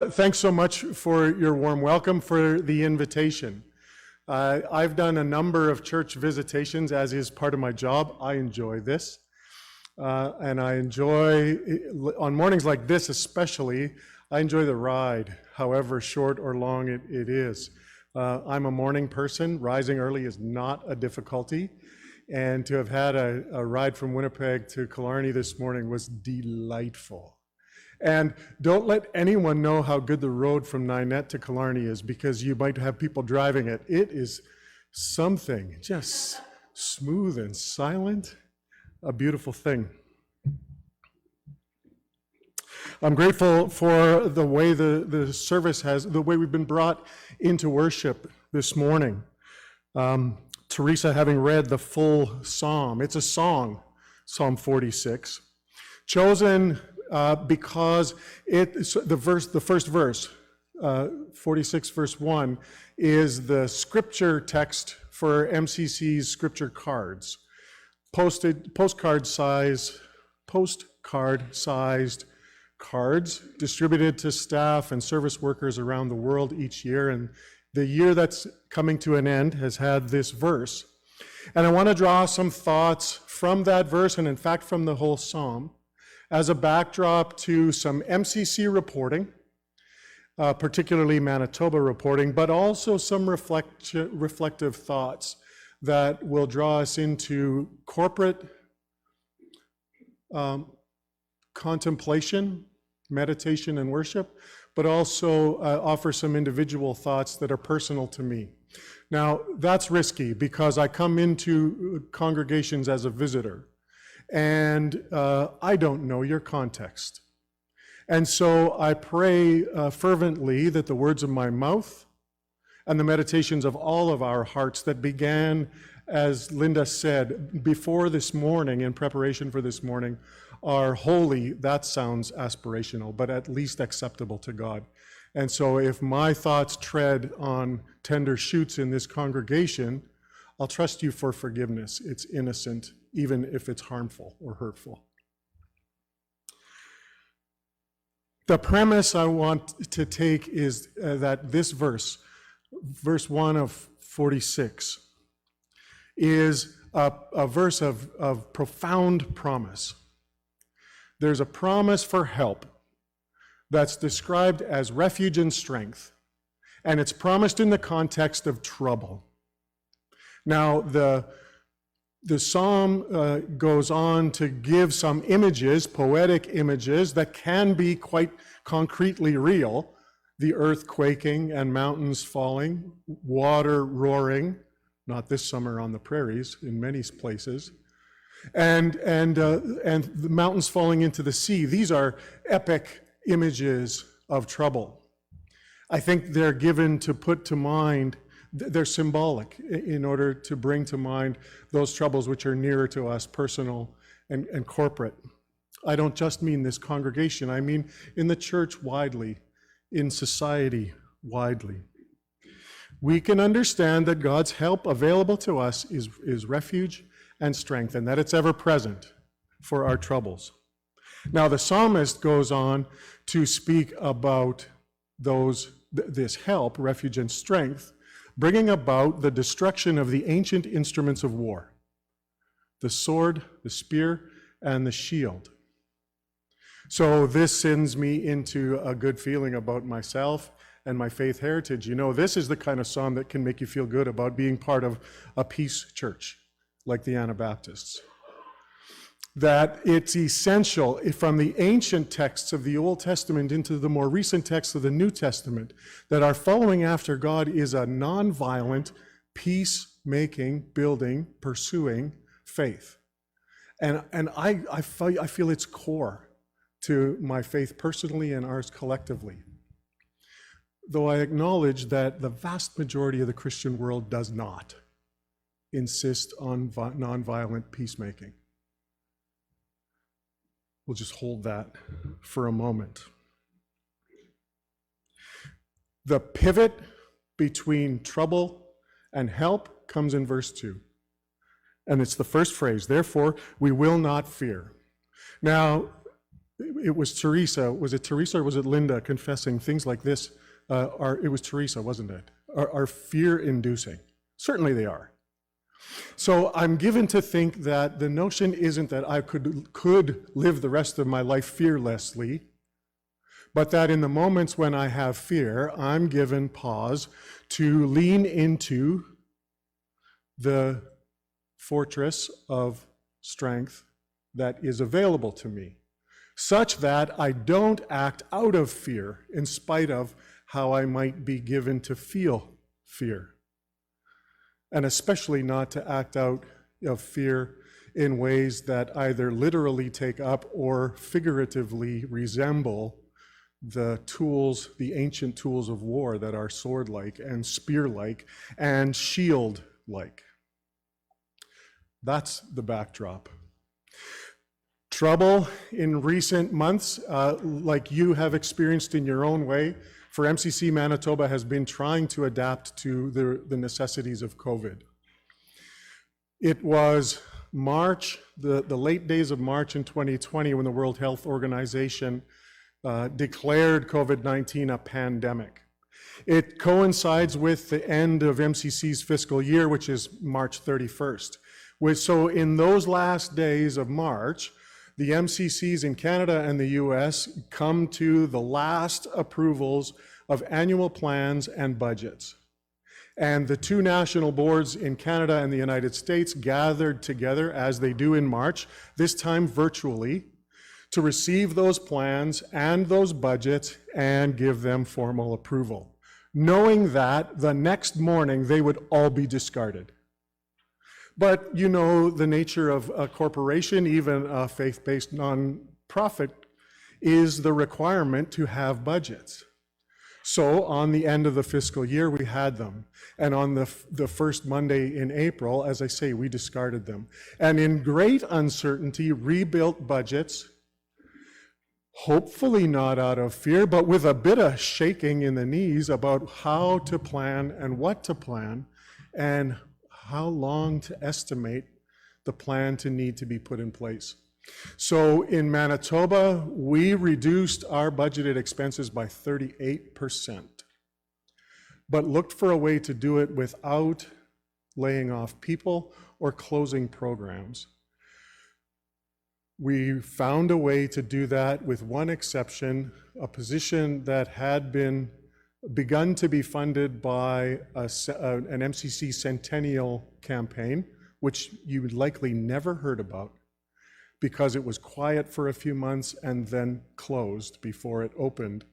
Thanks so much for your warm welcome, for the invitation. I've done a number of church visitations, as is part of my job. I enjoy this. And I enjoy, on mornings like this especially, I enjoy the ride, however short or long it is. I'm a morning person. Rising early is not a difficulty. And to have had a ride from Winnipeg to Killarney this morning was delightful. And don't let anyone know how good the road from Ninette to Killarney is, because you might have people driving it. It is something, just smooth and silent, a beautiful thing. I'm grateful for the way the service the way we've been brought into worship this morning. Teresa having read the full psalm. It's a song, Psalm 46, chosen because the first verse, 46 verse 1, is the scripture text for MCC's scripture cards. Postcard-sized cards distributed to staff and service workers around the world each year. And the year that's coming to an end has had this verse. And I want to draw some thoughts from that verse, and in fact from the whole psalm, as a backdrop to some MCC reporting, particularly Manitoba reporting, but also some reflective thoughts that will draw us into corporate contemplation, meditation, and worship, but also offer some individual thoughts that are personal to me. Now, that's risky because I come into congregations as a visitor, and I don't know your context. And so I pray fervently that the words of my mouth and the meditations of all of our hearts that began, as Linda said, before this morning, in preparation for this morning, are holy. That sounds aspirational, but at least acceptable to God. And so if my thoughts tread on tender shoots in this congregation, I'll trust you for forgiveness. It's innocent, even if it's harmful or hurtful. The premise I want to take is that this verse 1 of 46, is a verse of profound promise. There's a promise for help that's described as refuge and strength, and it's promised in the context of trouble. Now, the psalm goes on to give some images, poetic images, that can be quite concretely real. The earth quaking and mountains falling, water roaring, not this summer on the prairies, in many places, and the mountains falling into the sea. These are epic images of trouble. I think they're given to put to mind, they're symbolic in order to bring to mind those troubles which are nearer to us, personal and corporate. I don't just mean this congregation, I mean in the church widely, in society widely. We can understand that God's help available to us is refuge and strength, and that it's ever present for our troubles. Now, the psalmist goes on to speak about this help, refuge and strength, bringing about the destruction of the ancient instruments of war, the sword, the spear, and the shield. So this sends me into a good feeling about myself and my faith heritage. You know, this is the kind of psalm that can make you feel good about being part of a peace church like the Anabaptists. That it's essential from the ancient texts of the Old Testament into the more recent texts of the New Testament that our following after God is a nonviolent, peace-making, building, pursuing faith. And I feel it's core to my faith personally and ours collectively. Though I acknowledge that the vast majority of the Christian world does not insist on nonviolent peacemaking. We'll just hold that for a moment. The pivot between trouble and help comes in verse 2. And it's the first phrase, therefore we will not fear. Now, it was Teresa, was it Teresa or was it Linda confessing things like this? It was Teresa, wasn't it? Are fear-inducing. Certainly they are. So I'm given to think that the notion isn't that I could live the rest of my life fearlessly, but that in the moments when I have fear, I'm given pause to lean into the fortress of strength that is available to me, such that I don't act out of fear in spite of how I might be given to feel fear. And especially not to act out of fear in ways that either literally take up or figuratively resemble the tools, the ancient tools of war that are sword-like and spear-like and shield-like. That's the backdrop. Trouble in recent months, like you have experienced in your own way, for MCC Manitoba has been trying to adapt to the necessities of COVID. It was March, the late days of March in 2020 when the World Health Organization declared COVID-19 a pandemic. It coincides with the end of MCC's fiscal year, which is March 31st. So in those last days of March, the MCCs in Canada and the US come to the last approvals of annual plans and budgets. And the two national boards in Canada and the United States gathered together, as they do in March, this time virtually, to receive those plans and those budgets and give them formal approval, knowing that the next morning they would all be discarded. But you know the nature of a corporation, even a faith-based nonprofit, is the requirement to have budgets. So on the end of the fiscal year, we had them. And on the first Monday in April, as I say, we discarded them. And in great uncertainty, rebuilt budgets, hopefully not out of fear, but with a bit of shaking in the knees about how to plan and what to plan, and how long to estimate the plan to need to be put in place. So in Manitoba, we reduced our budgeted expenses by 38%, but looked for a way to do it without laying off people or closing programs. We found a way to do that with one exception, a position that had begun to be funded by an MCC Centennial campaign, which you would likely never heard about because it was quiet for a few months and then closed before it opened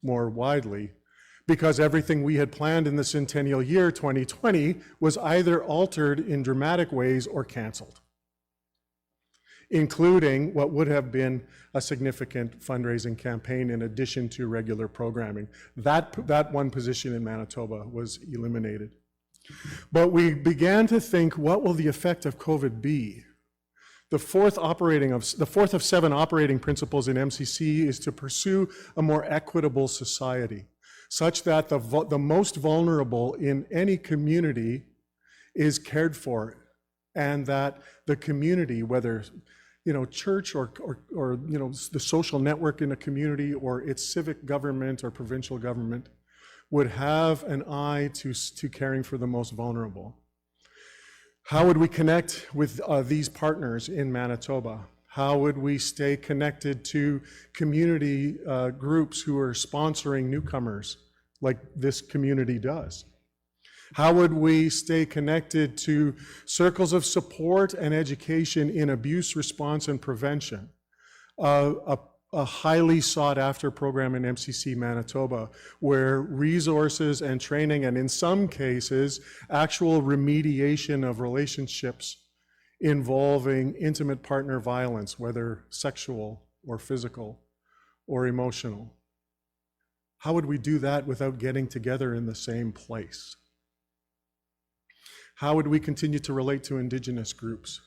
more widely, because everything we had planned in the centennial year 2020 was either altered in dramatic ways or canceled, including what would have been a significant fundraising campaign in addition to regular programming. That one position in Manitoba was eliminated. But we began to think, what will the effect of COVID be? The fourth of 7 operating principles in MCC is to pursue a more equitable society, such that the most vulnerable in any community is cared for, and that the community, whether church or the social network in a community or its civic government or provincial government, would have an eye to caring for the most vulnerable. How would we connect with these partners in Manitoba? How would we stay connected to community groups who are sponsoring newcomers like this community does? How would we stay connected to circles of support and education in abuse response and prevention? A highly sought after program in MCC Manitoba, where resources and training, and in some cases, actual remediation of relationships involving intimate partner violence, whether sexual or physical or emotional. How would we do that without getting together in the same place? How would we continue to relate to Indigenous groups?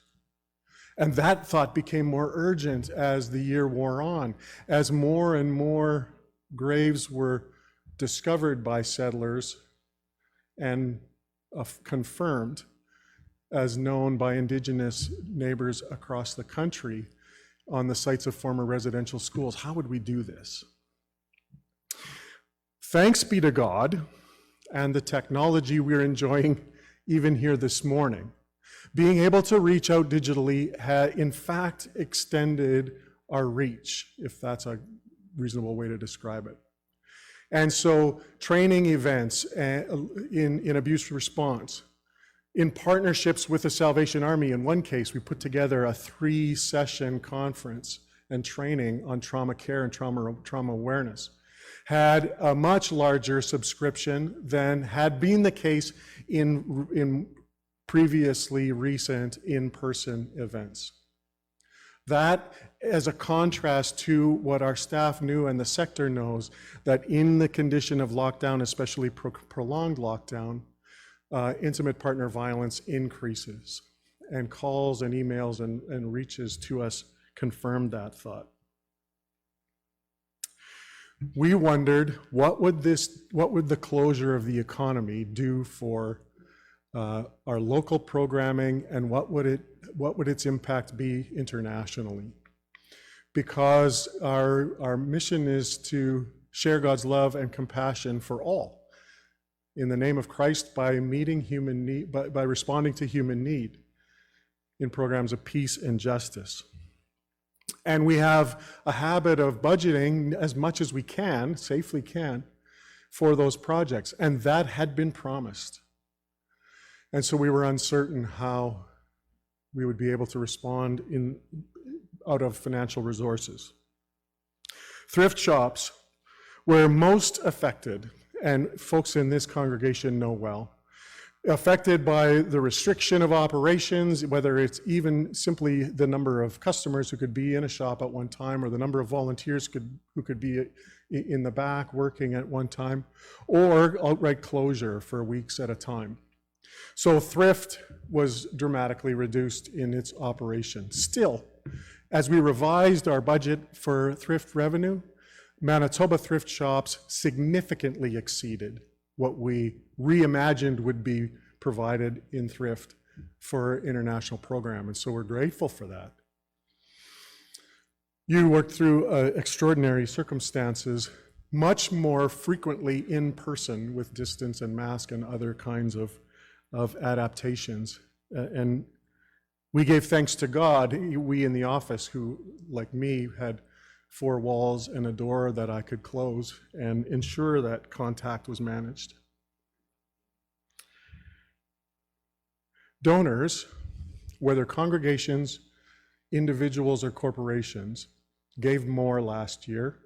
And that thought became more urgent as the year wore on, as more and more graves were discovered by settlers and confirmed as known by Indigenous neighbors across the country on the sites of former residential schools. How would we do this? Thanks be to God and the technology we're enjoying even here this morning. Being able to reach out digitally had, in fact, extended our reach, if that's a reasonable way to describe it. And so training events in abuse response, in partnerships with the Salvation Army, in one case, we put together a 3-session conference and training on trauma care and trauma awareness, had a much larger subscription than had been the case in previously recent in-person events. That, as a contrast to what our staff knew and the sector knows, that in the condition of lockdown, especially prolonged lockdown, intimate partner violence increases, and calls and emails and reaches to us confirmed that thought. We wondered, what would the closure of the economy do for our local programming, and what would its impact be internationally? Because our mission is to share God's love and compassion for all in the name of Christ by meeting human need, by responding to human need in programs of peace and justice. And we have a habit of budgeting as much as we can, safely can, for those projects, and that had been promised. And so we were uncertain how we would be able to respond out of financial resources. Thrift shops were most affected, and folks in this congregation know well, affected by the restriction of operations, whether it's even simply the number of customers who could be in a shop at one time, or the number of volunteers who could be in the back working at one time, or outright closure for weeks at a time. So thrift was dramatically reduced in its operation. Still, as we revised our budget for thrift revenue, Manitoba thrift shops significantly exceeded what we reimagined would be provided in thrift for international program, and so we're grateful for that. You worked through extraordinary circumstances, much more frequently in person with distance and mask and other kinds of adaptations. And we gave thanks to God, we in the office who, like me, had 4 walls and a door that I could close and ensure that contact was managed. Donors, whether congregations, individuals, or corporations, gave more last year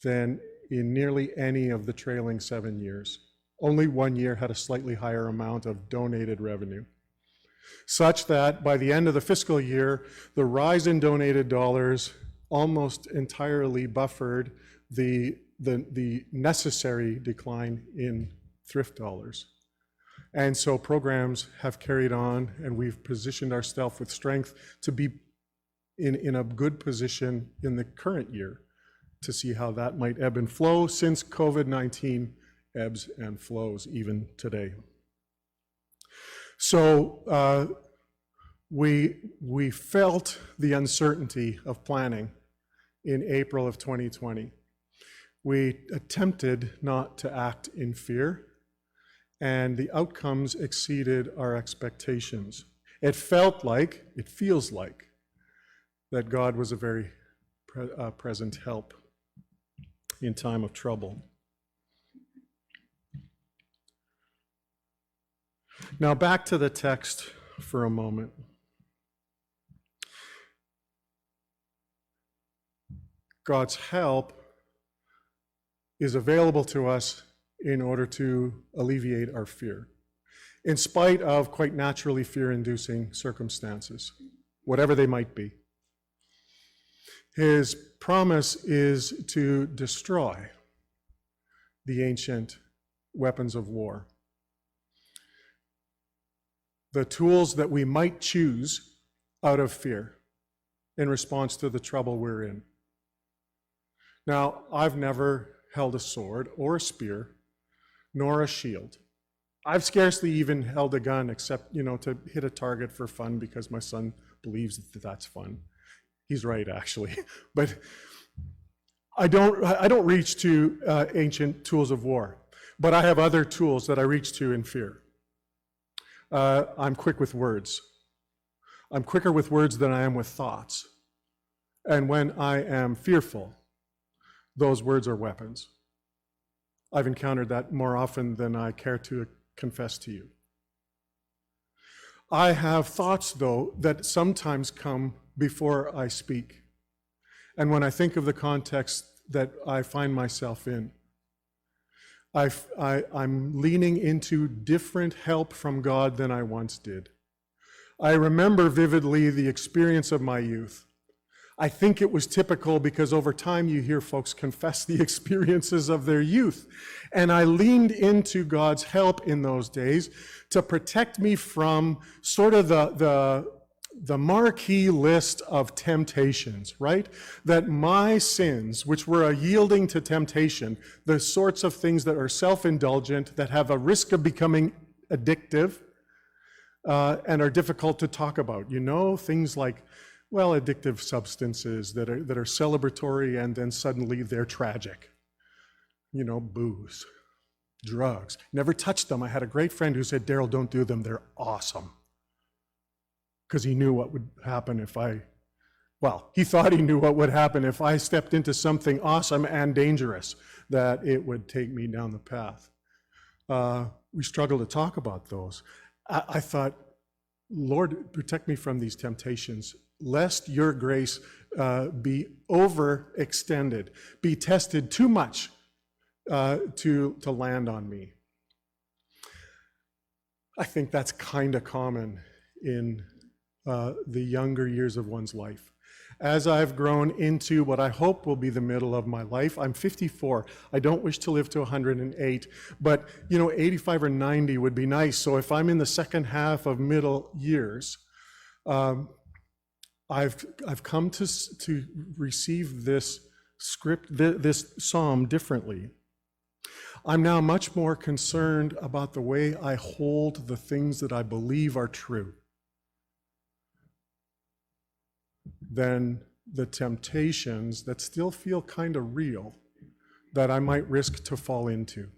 than in nearly any of the trailing 7 years. Only 1 year had a slightly higher amount of donated revenue, such that by the end of the fiscal year, the rise in donated dollars almost entirely buffered the necessary decline in thrift dollars. And so programs have carried on, and we've positioned ourselves with strength to be in a good position in the current year to see how that might ebb and flow, since COVID-19 ebbs and flows even today. So we felt the uncertainty of planning in April of 2020. We attempted not to act in fear, and the outcomes exceeded our expectations. It feels like that God was a very present help in time of trouble. Now back to the text for a moment. God's help is available to us in order to alleviate our fear, in spite of quite naturally fear-inducing circumstances, whatever they might be. His promise is to destroy the ancient weapons of war, the tools that we might choose out of fear in response to the trouble we're in. Now, I've never held a sword or a spear, nor a shield. I've scarcely even held a gun except, to hit a target for fun because my son believes that that's fun. He's right, actually. But I don't reach to ancient tools of war, but I have other tools that I reach to in fear. I'm quick with words. I'm quicker with words than I am with thoughts. And when I am fearful, those words are weapons. I've encountered that more often than I care to confess to you. I have thoughts, though, that sometimes come before I speak. And when I think of the context that I find myself in, I'm leaning into different help from God than I once did. I remember vividly the experience of my youth. I think it was typical because over time you hear folks confess the experiences of their youth. And I leaned into God's help in those days to protect me from sort of the marquee list of temptations, right? That my sins, which were a yielding to temptation, the sorts of things that are self-indulgent, that have a risk of becoming addictive, and are difficult to talk about. You know, things like, well, addictive substances that are celebratory and then suddenly they're tragic. You know, booze, drugs. Never touched them. I had a great friend who said, Darryl, don't do them. They're awesome. Because he knew what would happen if he thought he knew what would happen if I stepped into something awesome and dangerous, that it would take me down the path. We struggle to talk about those. I thought, Lord, protect me from these temptations, lest your grace be overextended, be tested too much to land on me. I think that's kind of common in the younger years of one's life. As I've grown into what I hope will be the middle of my life, I'm 54. I don't wish to live to 108, but 85 or 90 would be nice. So if I'm in the second half of middle years, I've come to receive this script, this psalm differently. I'm now much more concerned about the way I hold the things that I believe are true than the temptations that still feel kind of real that I might risk to fall into.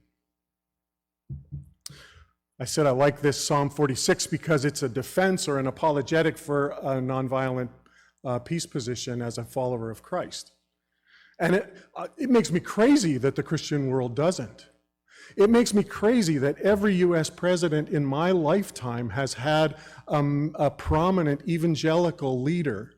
I said I like this Psalm 46 because it's a defense or an apologetic for a nonviolent peace position as a follower of Christ. And it makes me crazy that the Christian world doesn't. It makes me crazy that every U.S. president in my lifetime has had a prominent evangelical leader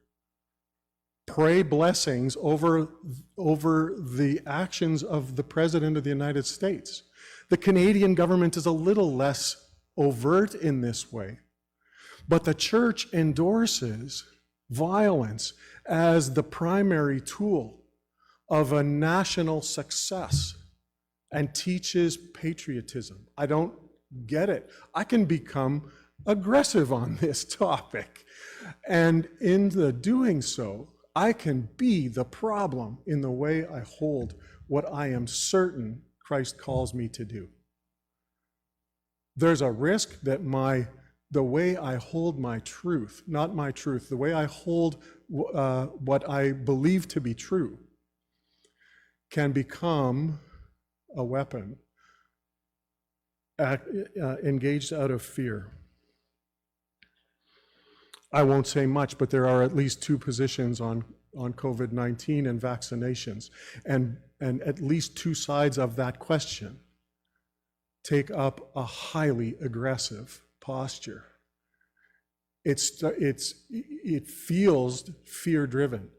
pray blessings over the actions of the President of the United States. The Canadian government is a little less overt in this way, but the church endorses violence as the primary tool of a national success and teaches patriotism. I don't get it. I can become aggressive on this topic, and in the doing so, I can be the problem in the way I hold what I am certain Christ calls me to do. There's a risk that the way I hold my truth, not my truth, the way I hold what I believe to be true can become a weapon engaged out of fear. I won't say much, but there are at least two positions on COVID-19 and vaccinations, and at least two sides of that question take up a highly aggressive posture. It feels fear-driven.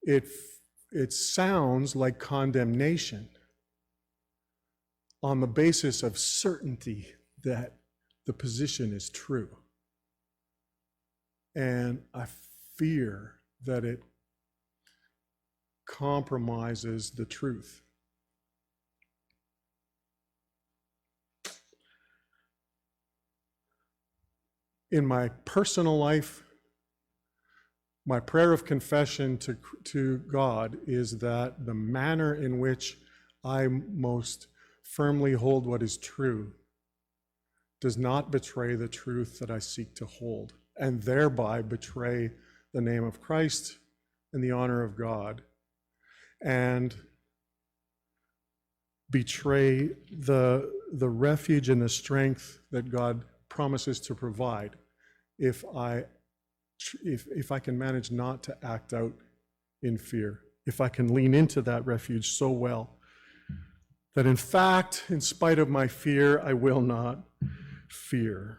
It sounds like condemnation on the basis of certainty that the position is true. And I fear that it compromises the truth. In my personal life, my prayer of confession to God is that the manner in which I most firmly hold what is true does not betray the truth that I seek to hold, and thereby betray the name of Christ and the honor of God, and betray the refuge and the strength that God promises to provide if I can manage not to act out in fear, if I can lean into that refuge so well that in fact, in spite of my fear, I will not fear.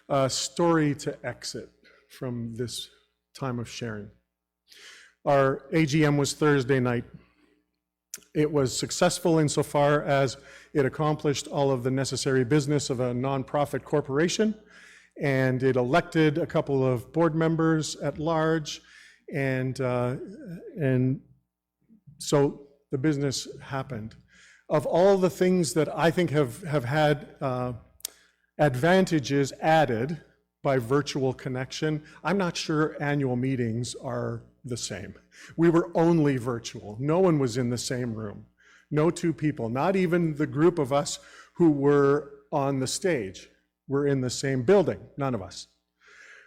A story to exit from this time of sharing. Our AGM was Thursday night. It was successful insofar as it accomplished all of the necessary business of a nonprofit corporation, and it elected a couple of board members at large, and so the business happened. Of all the things that I think have had advantages added by virtual connection, I'm not sure annual meetings are the same. We were only virtual. No one was in the same room. No two people, not even the group of us who were on the stage were in the same building, none of us.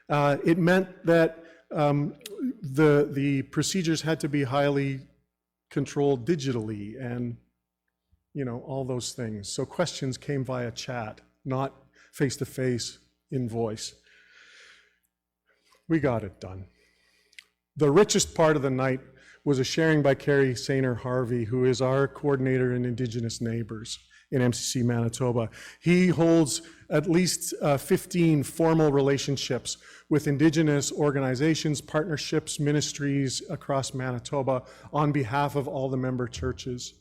It meant that the procedures had to be highly controlled digitally and, all those things. So questions came via chat, not face-to-face in voice. We got it done. The richest part of the night was a sharing by Carrie Sainer Harvey, who is our coordinator in Indigenous Neighbors in MCC Manitoba. He holds at least 15 formal relationships with Indigenous organizations, partnerships, ministries across Manitoba on behalf of all the member churches.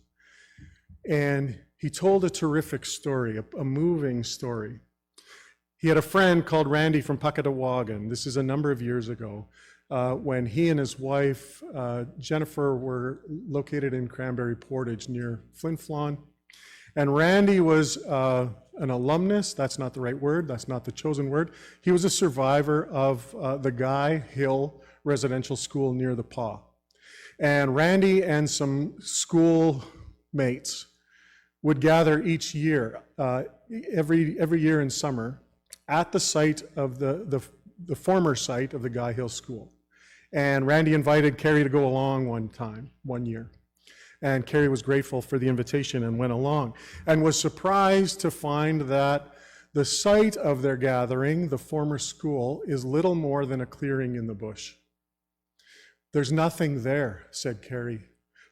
And he told a terrific story, a moving story. He had a friend called Randy from Puckatawagan. This is a number of years ago, when he and his wife, Jennifer, were located in Cranberry Portage near Flin Flon. And Randy was an alumnus. That's not the right word. That's not the chosen word. He was a survivor of the Guy Hill Residential School near the Pas. And Randy and some school mates would gather each year, every year in summer, at the site of the former site of the Guy Hill School. And Randy invited Carrie to go along one year. And Carrie was grateful for the invitation and went along, and was surprised to find that the site of their gathering, the former school, is little more than a clearing in the bush. There's nothing there, said Carrie.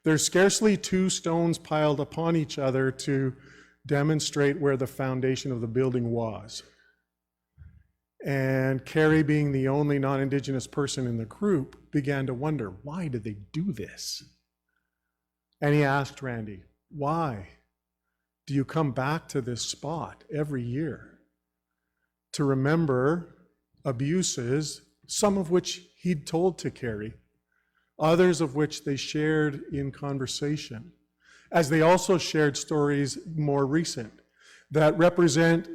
There's scarcely 2 stones piled upon each other to demonstrate where the foundation of the building was. And Carrie, being the only non-Indigenous person in the group, began to wonder, why did they do this? And he asked Randy, why do you come back to this spot every year to remember abuses, some of which he'd told to Carrie, others of which they shared in conversation, as they also shared stories more recent that represent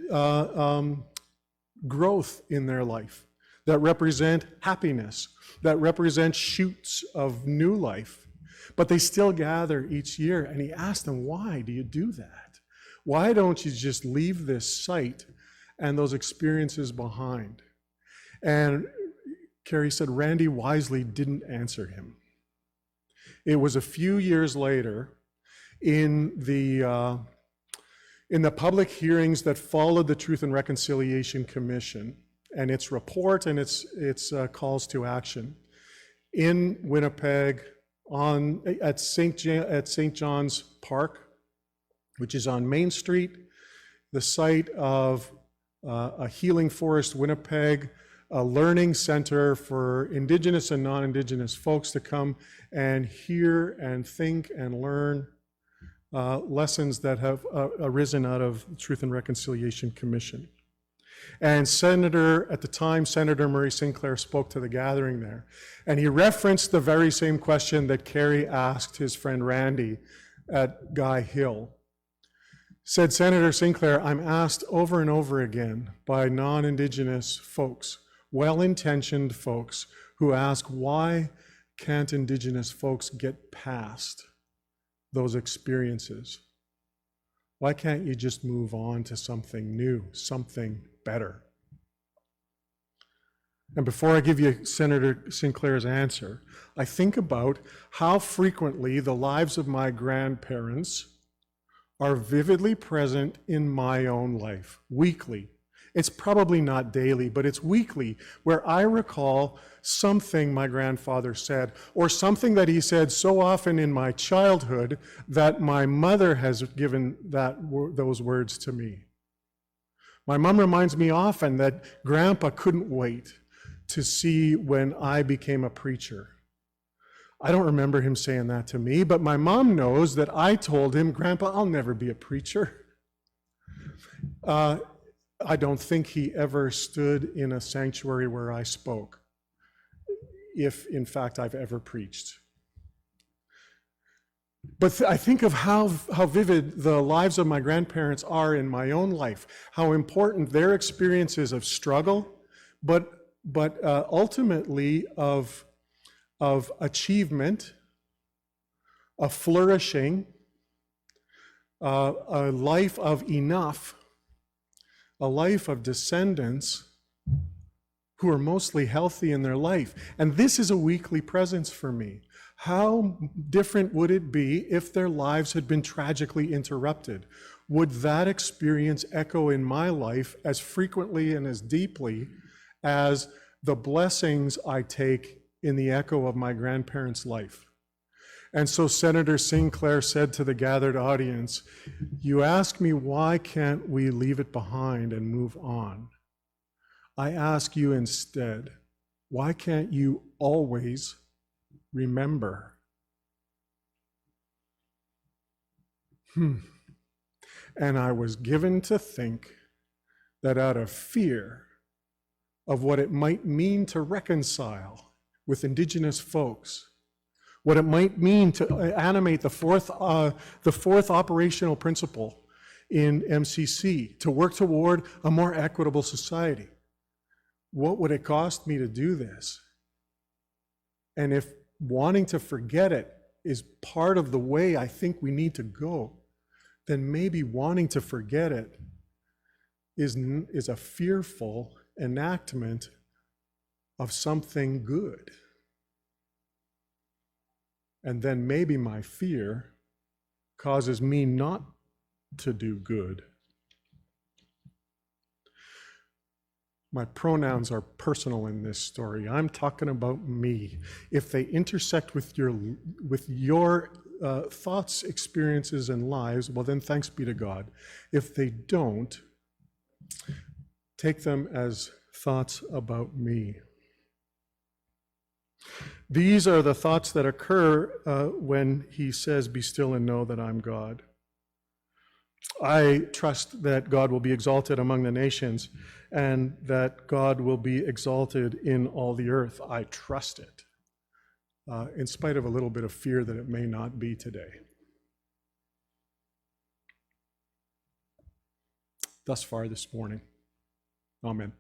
growth in their life, that represent happiness, that represent shoots of new life. But they still gather each year. And he asked them, why do you do that? Why don't you just leave this site and those experiences behind? And Carrie said Randy wisely didn't answer him. It was a few years later in the public hearings that followed the Truth and Reconciliation Commission and its report and its calls to action in Winnipeg at St. John's Park, which is on Main Street, the site of a Healing Forest Winnipeg, a learning center for Indigenous and non-Indigenous folks to come and hear and think and learn lessons that have arisen out of the Truth and Reconciliation Commission. And at the time, Senator Murray Sinclair spoke to the gathering there. And he referenced the very same question that Carrie asked his friend Randy at Guy Hill. Said Senator Sinclair, I'm asked over and over again by non-Indigenous folks, well-intentioned folks, who ask, why can't Indigenous folks get past those experiences? Why can't you just move on to something new, something better? And before I give you Senator Sinclair's answer, I think about how frequently the lives of my grandparents are vividly present in my own life, weekly. It's probably not daily, but it's weekly, where I recall something my grandfather said, or something that he said so often in my childhood that my mother has given those words to me. My mom reminds me often that Grandpa couldn't wait to see when I became a preacher. I don't remember him saying that to me, but my mom knows that I told him, Grandpa, I'll never be a preacher. I don't think he ever stood in a sanctuary where I spoke, if in fact I've ever preached. But I think of how vivid the lives of my grandparents are in my own life, how important their experiences of struggle, but ultimately of achievement, of flourishing, a life of enough, a life of descendants who are mostly healthy in their life. And this is a weekly presence for me. How different would it be if their lives had been tragically interrupted? Would that experience echo in my life as frequently and as deeply as the blessings I take in the echo of my grandparents' life? And so Senator Sinclair said to the gathered audience, you ask me, why can't we leave it behind and move on? I ask you instead, why can't you always remember? And I was given to think that out of fear of what it might mean to reconcile with Indigenous folks, what it might mean to animate the fourth operational principle in MCC, to work toward a more equitable society. What would it cost me to do this? And if wanting to forget it is part of the way I think we need to go, then maybe wanting to forget it is a fearful enactment of something good. And then maybe my fear causes me not to do good. My pronouns are personal in this story. I'm talking about me. If they intersect with your thoughts, experiences, and lives, well then thanks be to God. If they don't, take them as thoughts about me. These are the thoughts that occur when he says, be still and know that I'm God. I trust that God will be exalted among the nations and that God will be exalted in all the earth. I trust it, in spite of a little bit of fear that it may not be today. Thus far this morning. Amen.